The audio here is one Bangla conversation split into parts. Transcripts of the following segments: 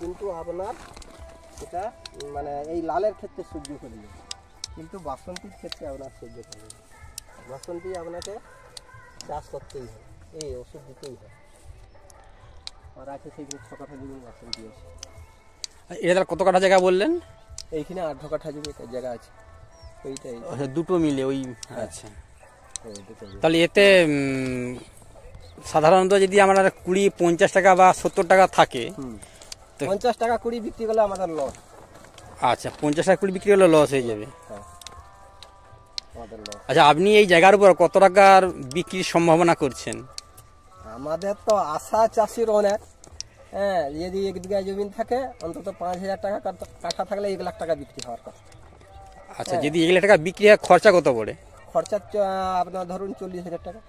কিন্তু আপনার এটা মানে এই লালের ক্ষেত্রে সহ্য করে যাবে, কিন্তু বাসন্তীর ক্ষেত্রে আপনার সহ্য করবে না। বাসন্তী আপনাকে চাষ করতেই হয়, এই ওষুধ দিতেই হয়। আর আছে সেইগুলো 6 কাঠা জমি বাসন্তী আছে। এটা তার কত কাঠা জায়গা বললেন? এইখানে 8 কাঠা জমি জায়গা আছে ওইটাই। দুটো মিলে ওই। আচ্ছা, দুটো। তাহলে এতে সাধারণত যদি আমরা 20-50 টাকা বা 70 টাকা থাকে, 50 টাকা 20 বিক্রি করলে আমাদের লস। আচ্ছা, 50 টাকা 20 বিক্রি করলে লস হয়ে যাবে। আমাদের লস। আচ্ছা, আপনি এই জায়গার উপর কত টাকার বিক্রির সম্ভাবনা করছেন? আমাদের তো আশা চাষির অনেক, হ্যাঁ, যদি 1 বিঘা জমি থাকে অন্তত 5000 টাকা কাঠা থাকলে 1 লাখ টাকা বিক্রি হওয়ার কথা। আচ্ছা, যদি 1 লাখ টাকা বিক্রি হয় খরচা কত পড়ে? খরচা আপনার ধরুন 40,000 টাকা।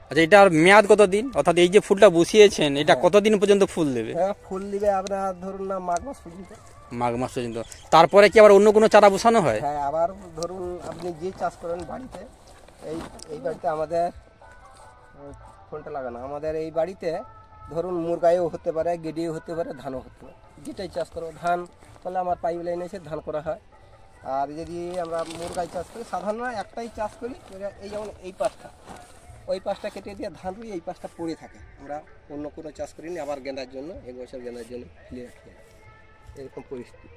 আচ্ছা, এটার মেয়াদ কত দিন? অর্থাৎ এই যে ফুলটা বসিয়েছেন এটা কতদিন পর্যন্ত ফুল দেবে? ফুল দিবে আপনার ধরুন না মাঘ মাস পর্যন্ত। মাঘ মাস পর্যন্ত। তারপরে কি আবার অন্য কোনো চারা বসানো হয়? হ্যাঁ, আবার ধরুন আপনি যে চাষ করেন বাড়িতে, এই বাড়িতে আমাদের ফোনটা লাগানো, আমাদের এই বাড়িতে ধরুন মুরগাইও হতে পারে, গেডিও হতে পারে, ধানও হতে পারে। যেটাই চাষ করো, ধান তাহলে আমার পাইপ লাইন এসে ধান করা হয়। আর যদি আমরা মুরগাই চাষ করি, সাধারণত একটাই চাষ করি, এই যেমন এই পাশটা, ওই পাশটা কেটে দিয়ে ধান রুই, এই পাশটা পড়ে থাকে। আমরা অন্য কোনো চাষ করিনি। আবার গেঁদার জন্য, 1 বছর গেঁদার জন্য ফেলে রাখি, এরকম পরিস্থিতি।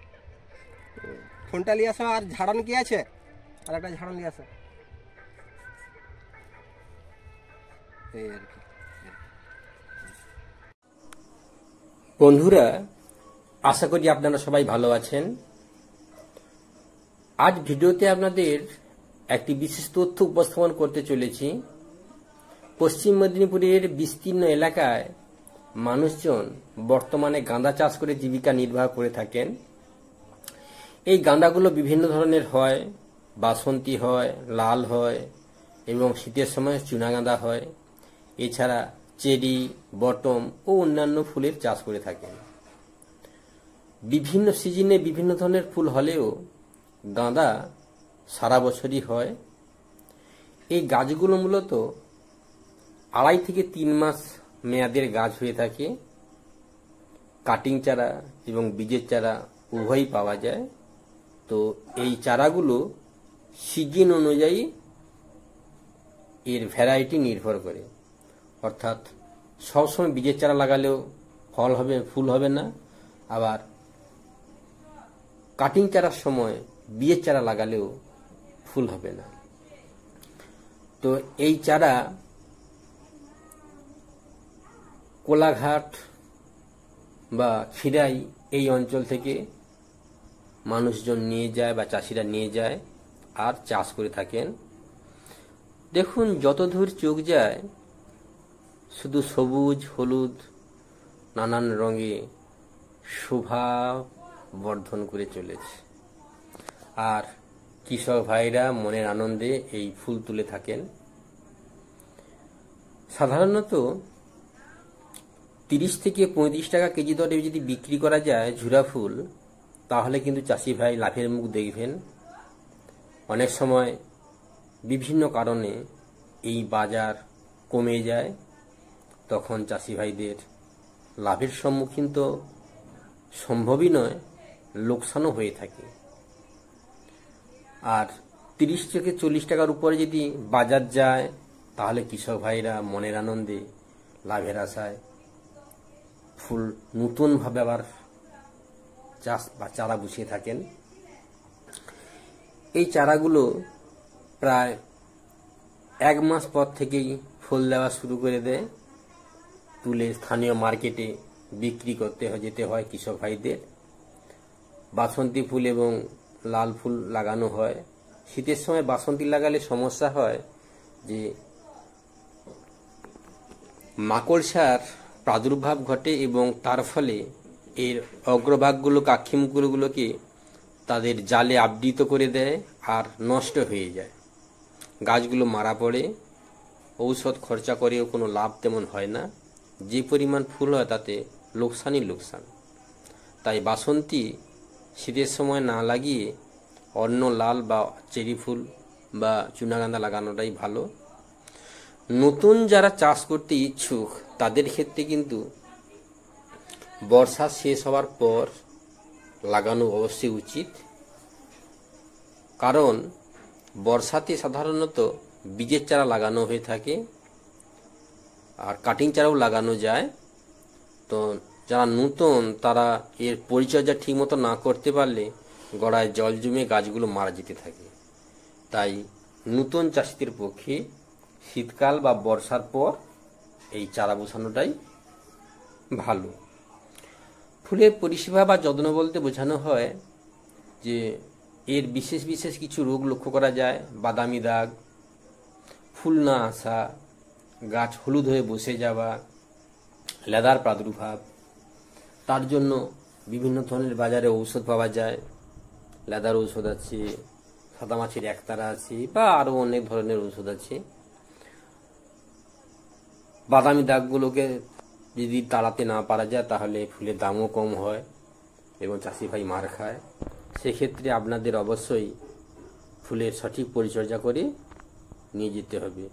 ফোনটা নিয়ে আসো। আর ঝাড়ন কি আছে? আর একটা ঝাড়ন নিয়ে আসো, এই আর কি। বন্ধুরা, আশা করি আপনারা সবাই ভালো আছেন। আজ ভিডিওতে আপনাদের একটি বিশেষ তথ্য উপস্থাপন করতে চলেছি। পশ্চিম মেদিনীপুরের বিস্তীর্ণ এলাকায় মানুষজন বর্তমানে গাঁদা চাষ করে জীবিকা নির্বাহ করে থাকেন। এই গাঁদাগুলো বিভিন্ন ধরনের হয়, বাসন্তী হয়, লাল হয় এবং শীতের সময় চুনা গাঁদা হয়। এছাড়া চেরি, বটম ও অন্যান্য ফুলের চাষ করে থাকেন। বিভিন্ন সিজনে বিভিন্ন ধরনের ফুল হলেও গাঁদা সারা বছরই হয়। এই গাছগুলো মূলত 2.5 থেকে 3 মাস মেয়াদের গাছ হয়ে থাকে। কাটিং চারা এবং বীজের চারা উভয়ই পাওয়া যায়। তো এই চারাগুলো সিজন অনুযায়ী এর ভ্যারাইটি নির্ভর করে, অর্থাৎ সবসময় বীজের চারা লাগালেও ফুল হবে না, আবার কাটিং চারার সময় বীজের চারা লাগালেও ফুল হবে না। তো এই চারা কোলাঘাট বা খিরাই এই অঞ্চল থেকে মানুষজন নিয়ে যায় বা চাষিরা নিয়ে যায় আর চাষ করে থাকেন। দেখুন, যতদূর চোখ যায় শুধু সবুজ হলুদ নানান রঙে শোভা বর্ধন করে চলেছে, আর কৃষক ভাইরা মনের আনন্দে এই ফুল তুলে থাকেন। সাধারণত 30 থেকে 35 টাকা কেজি দরে যদি বিক্রি করা যায় ঝুরা ফুল, তাহলে কিন্তু চাষি ভাই লাভের মুখ দেখবেন। অনেক সময় বিভিন্ন কারণে এই বাজার কমে যায়, তখন চাষি ভাইদের লাভের সম্মুখীন তো সম্ভবই নয়, লোকসানও হয়ে থাকে। আর 30 থেকে 40 টাকার উপরে যদি বাজার যায়, তাহলে কৃষক ভাইরা মনের আনন্দে লাভের আশায় ফুল নতুনভাবে আবার চাষ বা চারা বসিয়ে থাকেন। এই চারাগুলো প্রায় 1 মাস পর থেকেই ফুল দেওয়া শুরু করে দেয়। তুলে স্থানীয় মার্কেটে বিক্রি করতে যেতে হয় কৃষক ভাইদের। বাসন্তী ফুল এবং লাল ফুল লাগানো হয়। শীতের সময় বাসন্তী লাগালে সমস্যা হয় যে মাকড়সার প্রাদুর্ভাব ঘটে এবং তার ফলে এর অগ্রভাগগুলো কাক্ষিমুখগুলোকে তাদের জালে আবৃত করে দেয় আর নষ্ট হয়ে যায়, গাছগুলো মারা পড়ে। ঔষধ খরচা করেও কোনো লাভ তেমন হয় না, যে পরিমাণ ফুল হয় তাতে লোকসানই লোকসান। তাই বাসন্তী শীতের সময় না লাগিয়ে অন্য লাল বা চেরি ফুল বা চুনাগাঁদা লাগানোটাই ভালো। নতুন যারা চাষ করতে ইচ্ছুক তাদের ক্ষেত্রে কিন্তু বর্ষা শেষ হওয়ার পর লাগানো অবশ্যই উচিত, কারণ বর্ষাতে সাধারণত বীজের চারা লাগানো হয়ে থাকে আর কাটিং চারাও লাগানো যায়। তো যারা নূতন তারা এর পরিচর্যা ঠিকমতো না করতে পারলে গোড়ায় জল জমে গাছগুলো মারা যেতে থাকে। তাই নূতন চাষিদের পক্ষে শীতকাল বা বর্ষার পর এই চারা বসানোটাই ভালো। ফুলের পরিষেবা বা যত্ন বলতে বোঝানো হয় যে এর বিশেষ বিশেষ কিছু রোগ লক্ষ্য করা যায়। বাদামি দাগ, ফুল না আসা, গাছ হলুদ হয়ে বসে যাওয়া, লেদার প্রাদুর্ভাব। তার জন্য বিভিন্ন ধরনের বাজারে ঔষধ পাওয়া যায়। লেদার ঔষধ আছে, সাদামাছির একতারা আছে, বা আরো অনেক ধরনের ঔষধ আছে। বাদামি দাগগুলোকে যদি তাড়াতে না পারা যায় তাহলে ফুলের দামও কম হয় এবং চাষি ভাই মার খায়। সেক্ষেত্রে আপনাদের অবশ্যই ফুলের সঠিক পরিচর্যা করে নিয়ে যেতে হবে।